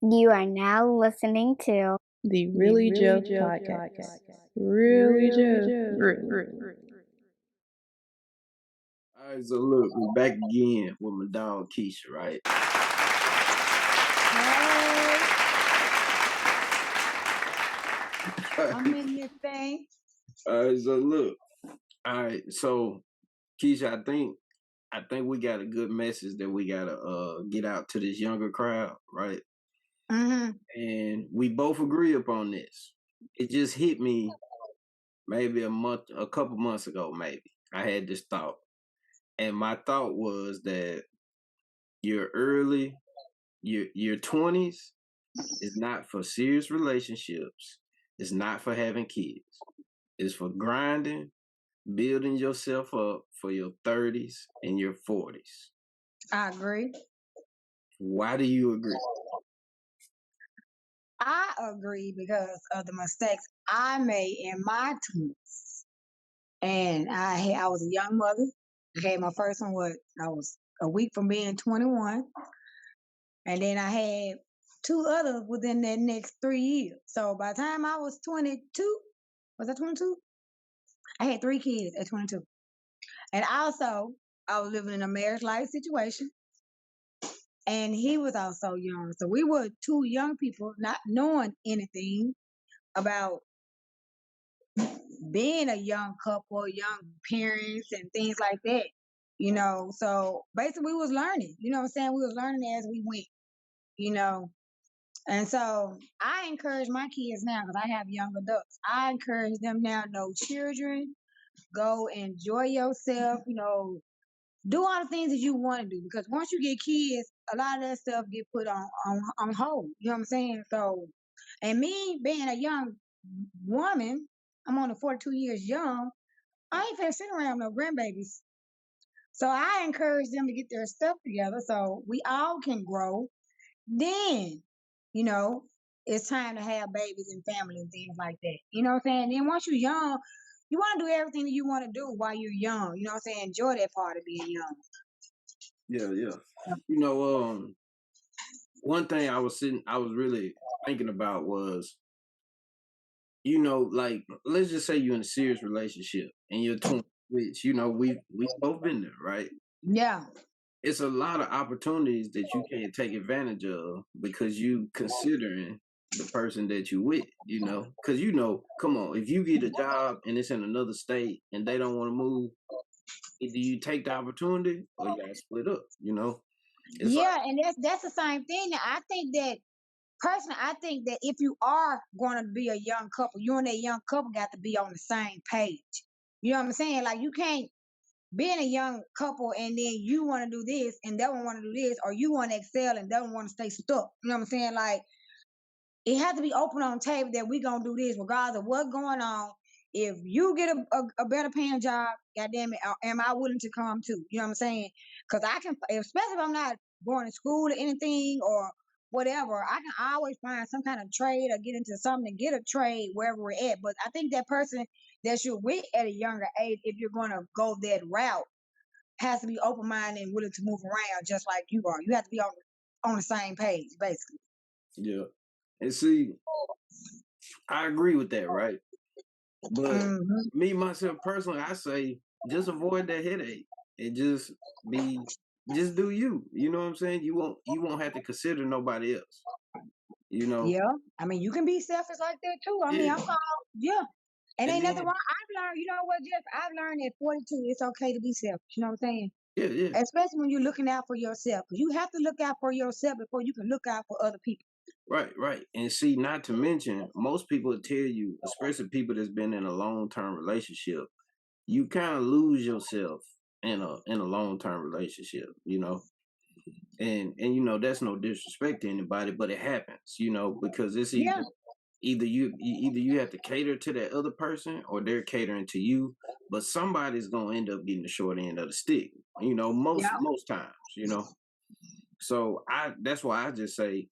You are now listening to The Really Joe podcast. Really Joe. Really. All right, so look, we're back again with my dog Keisha, right? I'm in this thing. All right, so look, all right, so Keisha, I think we got a good message that we gotta get out to this younger crowd, right? Mm-hmm. And we both agree upon this. It just hit me maybe a couple months ago, maybe. I had this thought, and my thought was that your early, your 20's is not for serious relationships. It's not for having kids. It's for grinding, building yourself up for your 30's and your 40's. I agree. Why do you agree? I agree because of the mistakes I made in my 20s. And I was a young mother. I had my first one, I was a week from being 21. And then I had two others within that next 3 years. So by the time I was 22, was I 22? I had three kids at 22. And also, I was living in a marriage life situation. And he was also young. So we were two young people not knowing anything about being a young couple, young parents, and things like that. So basically we was learning, what I'm saying? We was learning as we went, you know. And so I encourage my kids now, because I have young adults. I encourage them now, no children, go enjoy yourself, do all the things that you want to do, because once you get kids, a lot of that stuff get put on hold. You know what I'm saying? So, and me being a young woman, I'm only 42 years young. I ain't finna sit around with no grandbabies. So I encourage them to get their stuff together so we all can grow. Then, you know, it's time to have babies and family and things like that. You know what I'm saying? Then once you're young, you want to do everything that you want to do while you're young. You know what I'm saying? Enjoy that part of being young. Yeah, yeah. One thing I was really thinking about was, like let's just say you're in a serious relationship and you're 20, which we both been there, right? Yeah. It's a lot of opportunities that you can't take advantage of because you considering the person that you with, because come on, if you get a job and it's in another state and they don't want to move, either you take the opportunity or you gotta split up. It's like, Yeah, and that's the same thing. I think that personally, I think that if you are going to be a young couple, you and that young couple got to be on the same page. You know what I'm saying? Like you can't be in a young couple and then you want to do this and that one want to do this, or you want to excel and that one want to stay stuck. You know what I'm saying? Like it has to be open on the table that we gonna do this regardless of what's going on. If you get a better paying job, goddamn it, am I willing to come too? You know what I'm saying? Because I can, especially if I'm not going to school or anything or whatever, I can always find some kind of trade or get into something to get a trade wherever we're at. But I think that person that you're with at a younger age, if you're going to go that route, has to be open minded and willing to move around just like you are. You have to be on the same page, basically. yeah. And see, I agree with that, right? But Mm-hmm. me myself personally, I say just avoid that headache and just do you. You know what I'm saying? You won't have to consider nobody else. You know? Yeah, I mean, you can be selfish like that too. I mean, Yeah. I'm all, yeah, and And ain't nothing then wrong. I've learned, you know what, Jeff? I've learned at 42, it's okay to be selfish. You know what I'm saying? yeah, yeah. Especially when you're looking out for yourself, because you have to look out for yourself before you can look out for other people. Right, right. And see, not to mention, most people will tell you, especially people that's been in a long term relationship, you kind of lose yourself in a long term relationship, and that's no disrespect to anybody, but it happens, because it's Yeah, either you have to cater to that other person or they're catering to you, but somebody's gonna end up getting the short end of the stick, most yeah, most times. So that's why I just say,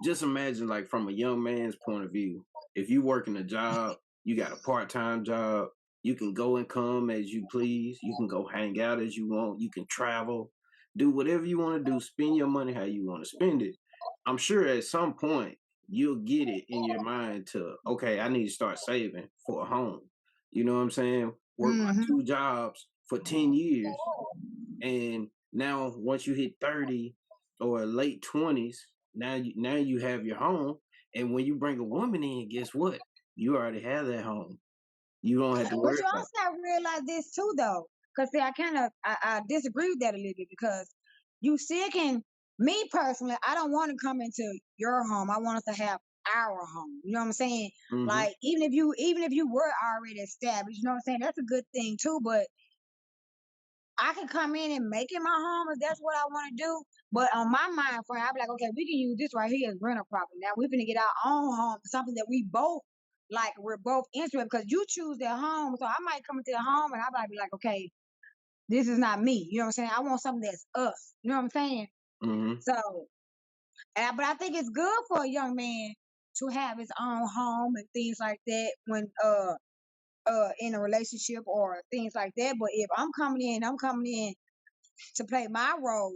just imagine, like, from a young man's point of view, if you work in a job, you got a part-time job, you can go and come as you please, you can go hang out as you want, you can travel, do whatever you want to do, spend your money how you want to spend it. I'm sure at some point you'll get it in your mind to, okay, I need to start saving for a home. You know what I'm saying? Work my Mm-hmm. 2 jobs for 10 years. And now once you hit 30 or late 20s, now you have your home. And when you bring a woman in, guess what? You already have that home. You don't have to But worry you about also have to realize this too, though, because see, I disagree with that a little bit because you still can. Me personally, I don't want to come into your home. I want us to have our home. You know what I'm saying? it. Hmm. Like even if you were already established, you know what I'm saying? That's a good thing too. But I can come in and make it my home if that's what I want to do. But on my mind frame, I'll be like, okay, we can use this right here as rental property. Now we're gonna get our own home, something that we both like. We're both interested because you choose their home. So I might come into the home and I might be like, okay, this is not me. You know what I'm saying? I want something that's us. You know what I'm saying? Hmm. So, but I think it's good for a young man to have his own home and things like that when in a relationship or things like that. But if I'm coming in to play my role.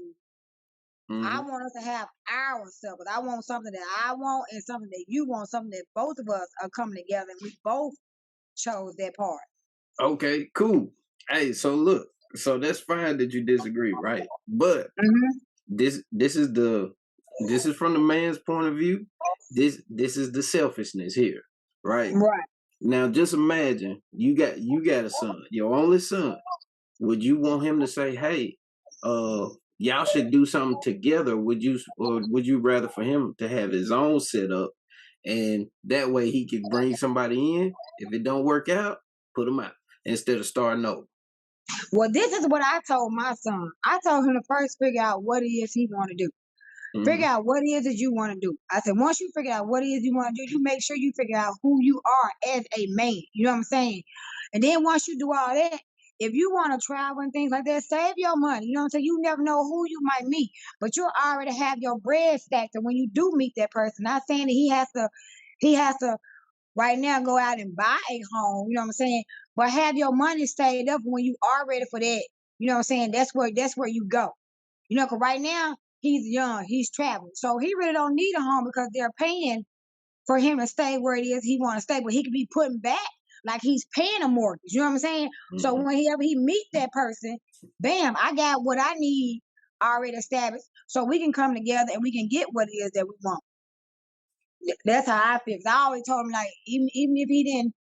I Hmm. want us to have our stuff. But I want something that I want and something that you want, something that both of us are coming together and we both chose that part. Okay, cool. Hey, so look, so that's fine that you disagree, right? But Hmm. this is from the man's point of view. This is the selfishness here, right? Right. Now just imagine you got a son, your only son. Would you want him to say, "Hey, y'all should do something together"? Or would you rather for him to have his own setup, and that way he could bring somebody in? If it don't work out, put him out instead of starting over. Well, this is what I told my son. I told him to first figure out what it is he want to do. Hmm. Figure out what it is that you want to do. I said, once you figure out what it is you want to do, you make sure you figure out who you are as a man. You know what I'm saying? And then once you do all that, if you want to travel and things like that, save your money. You know what I'm saying? You never know who you might meet, but you'll already have your bread stacked. And when you do meet that person, not saying that he has to right now go out and buy a home. You know what I'm saying? But have your money saved up when you are ready for that. You know what I'm saying? That's where you go. You know, because right now he's young, he's traveling, so he really don't need a home because they're paying for him to stay where it is he want to stay. But he could be putting back like he's paying a mortgage. You know what I'm saying? So Hmm. whenever he meet that person, bam, I got what I need already established, so we can come together and we can get what it is that we want. That's how I feel. 'Cause I always told him like even if he didn't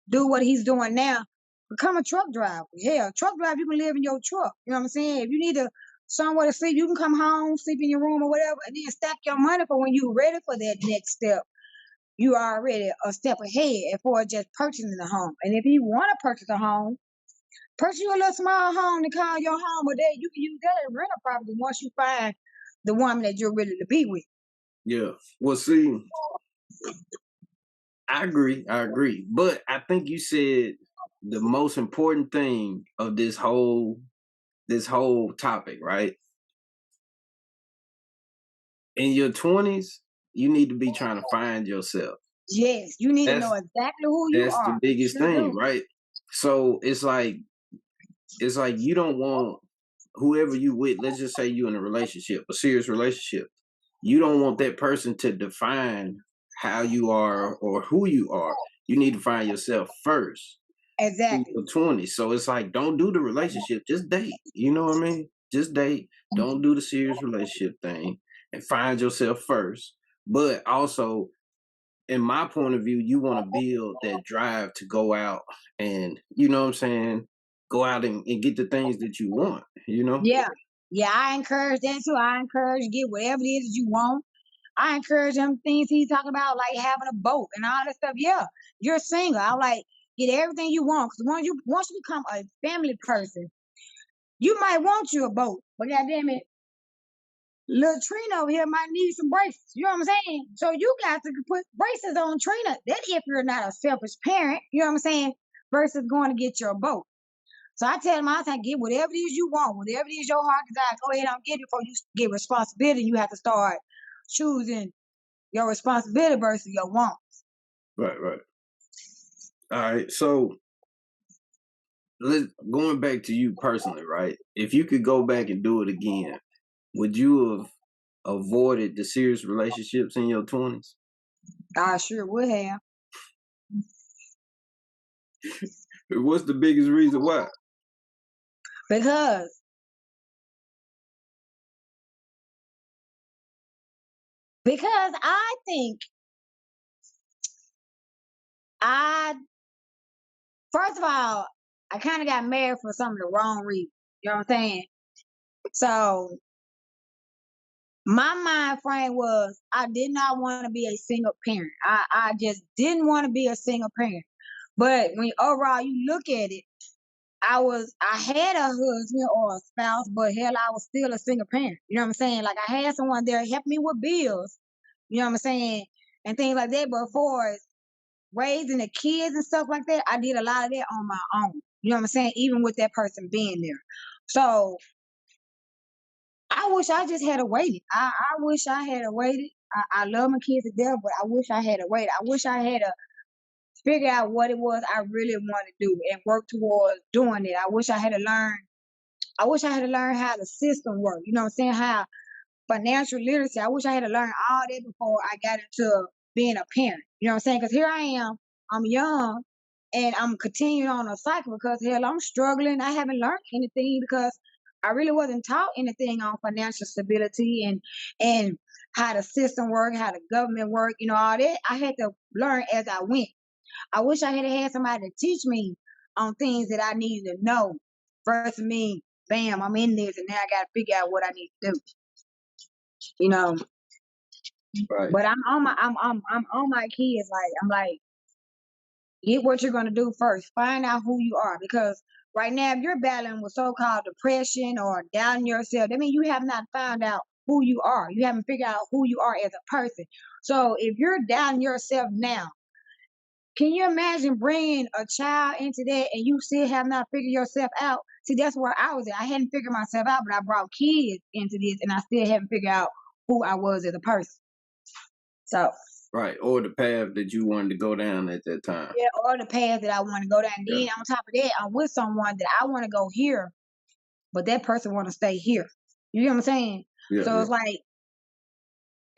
do what he's doing now, become a truck driver. Hell, truck driver, you can live in your truck. You know what I'm saying? If you need to somewhere to sleep, you can come home, sleep in your room or whatever, and then stack your money for when you're ready for that next step. You are already a step ahead as far as just purchasing a home. And if you want to purchase a home, purchase you a little small home to call your home, but then you can use that as rental property once you find the woman that you're ready to be with. Yeah. Well, see, I agree. I agree. But I think you said the most important thing of this whole topic, right? In your 20s, you need to be trying to find yourself. Yes, you need to know That's exactly who you that's the are. You biggest sure thing, do. right? So it's like you don't want whoever you with, let's just say you in a relationship, a serious relationship. You don't want that person to define how you are or who you are. You need to find yourself first in Exactly. your 20s. So it's like, don't do the relationship, just date. You know what I mean? Just date. Don't do the serious relationship thing and find yourself first. But also, in my point of view, you want to build that drive to go out and, you know what I'm saying? Go out and get the things that you want, you know? Yeah. Yeah, I encourage that too. I encourage you get whatever it is that you want. I encourage them things he's talking about, like having a boat and all that stuff. Yeah, you're single. I like get everything you want because once you become a family person, you might want you a boat. But goddamn it, little Trina over here might need some braces. You know what I'm saying? So you got to put braces on Trina. That if you're not a selfish parent, you know what I'm saying, versus going to get your boat. So I tell them all the time, get whatever it is you want, whatever it is your heart desire, go ahead and get it before you get responsibility. You have to start choosing your responsibility versus your want. Right, right. All right. So going back to you personally, right? If you could go back and do it again, would you have avoided the serious relationships in your 20s? I sure would have. What's the biggest reason why? Because I think first of all, I kind of got married for some of the wrong reasons. You know what I'm saying? So my mind frame was I did not want to be a single parent. I just didn't want to be a single parent. But when overall you look at it, I had a husband or a spouse, but hell, I was still a single parent. You know what I'm saying? Like I had someone there help me with bills. You know what I'm saying? And things like that. But for raising the kids and stuff like that, I did a lot of that on my own. You know what I'm saying? Even with that person being there. So I wish I just had waited. I wish I had waited. I love my kids to death, but I wish I had waited. I wish I had figure out what it was I really want to do and work towards doing it. I wish I had to learn. I wish I had to learn how the system works. You know what I'm saying? How financial literacy. I wish I had to learn all that before I got into being a parent. You know what I'm saying? Because here I am. I'm young, and I'm continuing on a cycle because hell, I'm struggling. I haven't learned anything because I really wasn't taught anything on financial stability and how the system work, how the government work. You know all that. I had to learn as I went. I wish I had somebody to teach me on things that I needed to know versus me. Bam, I'm in this, and now I got to figure out what I need to do. You know, Right. but I'm on my kids. Like I'm like, get what you're gonna do first. Find out who you are because right now, if you're battling with so-called depression or doubting yourself, that means you have not found out who you are. You haven't figured out who you are as a person. So if you're doubting yourself now, can you imagine bringing a child into that and you still have not figured yourself out? See, that's where I was at. I hadn't figured myself out, but I brought kids into this and I still haven't figured out who I was as a person. So, right, or the path that you wanted to go down at that time. yeah, or the path that I want to go down. And then on top of that, I'm with someone that I want to go here, but that person want to stay here. You know what I'm saying? Yeah, so it's like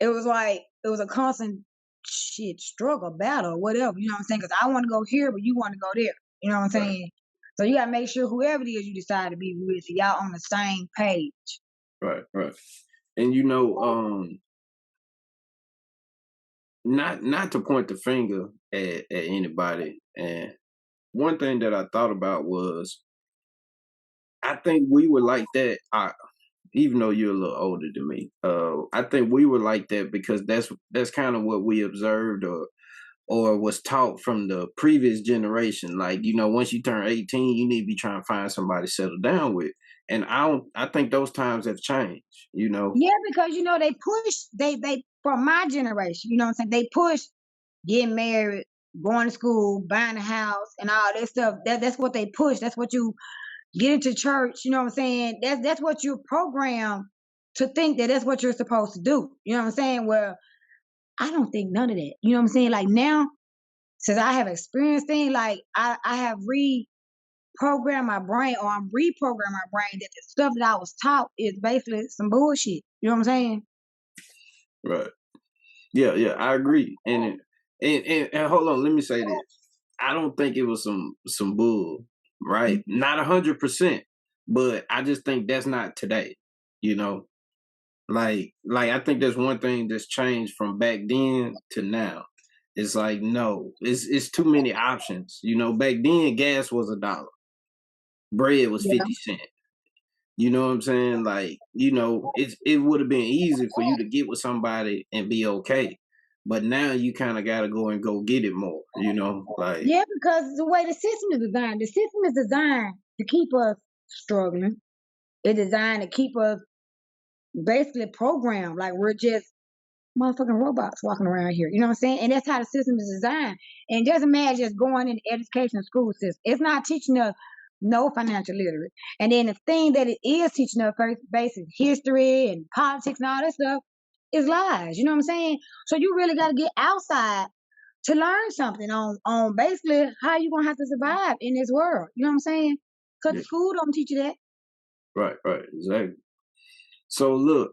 it was a constant struggle, battle, whatever. You know what I'm saying? Because I want to go here, but you want to go there. You know what I'm saying? So you gotta make sure whoever it is you decide to be with, y'all on the same page. Right. And not to point the finger at anybody. And one thing that I thought about was I think we were like that. Even though you're a little older than me, I think we were like that because that's kind of what we observed or was taught from the previous generation. Like, once you turn 18, you need to be trying to find somebody to settle down with. And I think those times have changed, Yeah, because they push they from my generation, you know what I'm saying? They push getting married, going to school, buying a house, and all that stuff. That's what they push. That's what you get into church. You know what I'm saying? That's what you're programmed to think that's what you're supposed to do. You know what I'm saying? Well, I don't think none of that. You know what I'm saying? Like now, since I have experienced things, like I have reprogrammed my brain, or I'm reprogramming my brain that the stuff that I was taught is basically some bullshit. You know what I'm saying? Right. Yeah, I agree. And hold on, let me say this. I don't think it was some bull, right? Not 100%, but I just think that's not today. You know, like I think that's one thing that's changed from back then to now. It's like no, it's too many options. Back then gas was $1, bread was Yeah. 50 cents. You know what I'm saying? Like, it would have been easy for you to get with somebody and be okay. But now you kind of got to go get it more, like. Yeah, because the way the system is designed to keep us struggling. It's designed to keep us basically programmed like we're just motherfucking robots walking around here. You know what I'm saying? And that's how the system is designed. And it doesn't matter just going in the education school system. It's not teaching us no financial literacy. And then the thing that it is teaching us first basic history and politics and all that stuff is lies. You know what I'm saying? So you really got to get outside to learn something on basically how you gonna have to survive in this world. You know what I'm saying? Because the school don't teach you that. Right, exactly. So look,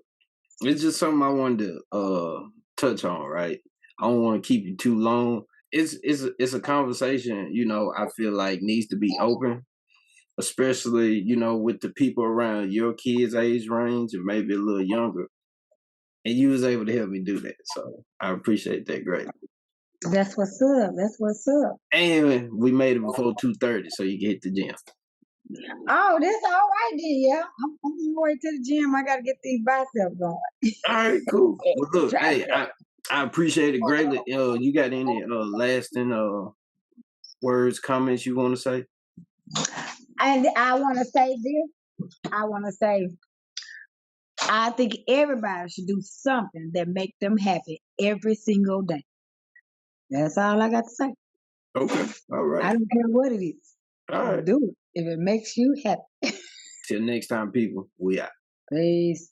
It's just something I wanted to touch on, right? I don't want to keep you too long. It's a conversation, I feel like needs to be open, especially, with the people around your kids' age range and maybe a little younger. And you was able to help me do that. So I appreciate that greatly. That's what's up. That's what's up. And we made it before 2:30, so you can hit the gym. Oh, this all right then, yeah. I'm on my way to the gym. I gotta get these biceps going. All right, cool. Well, look, hey, Tricep. I appreciate it greatly. You got any lasting words, comments you want to say? And I wanna say this. I wanna say I think everybody should do something that make them happy every single day. That's all I got to say. Okay, all I right, don't care what it is. all right. Do it if it makes you happy. Till next time, people. We out. Peace.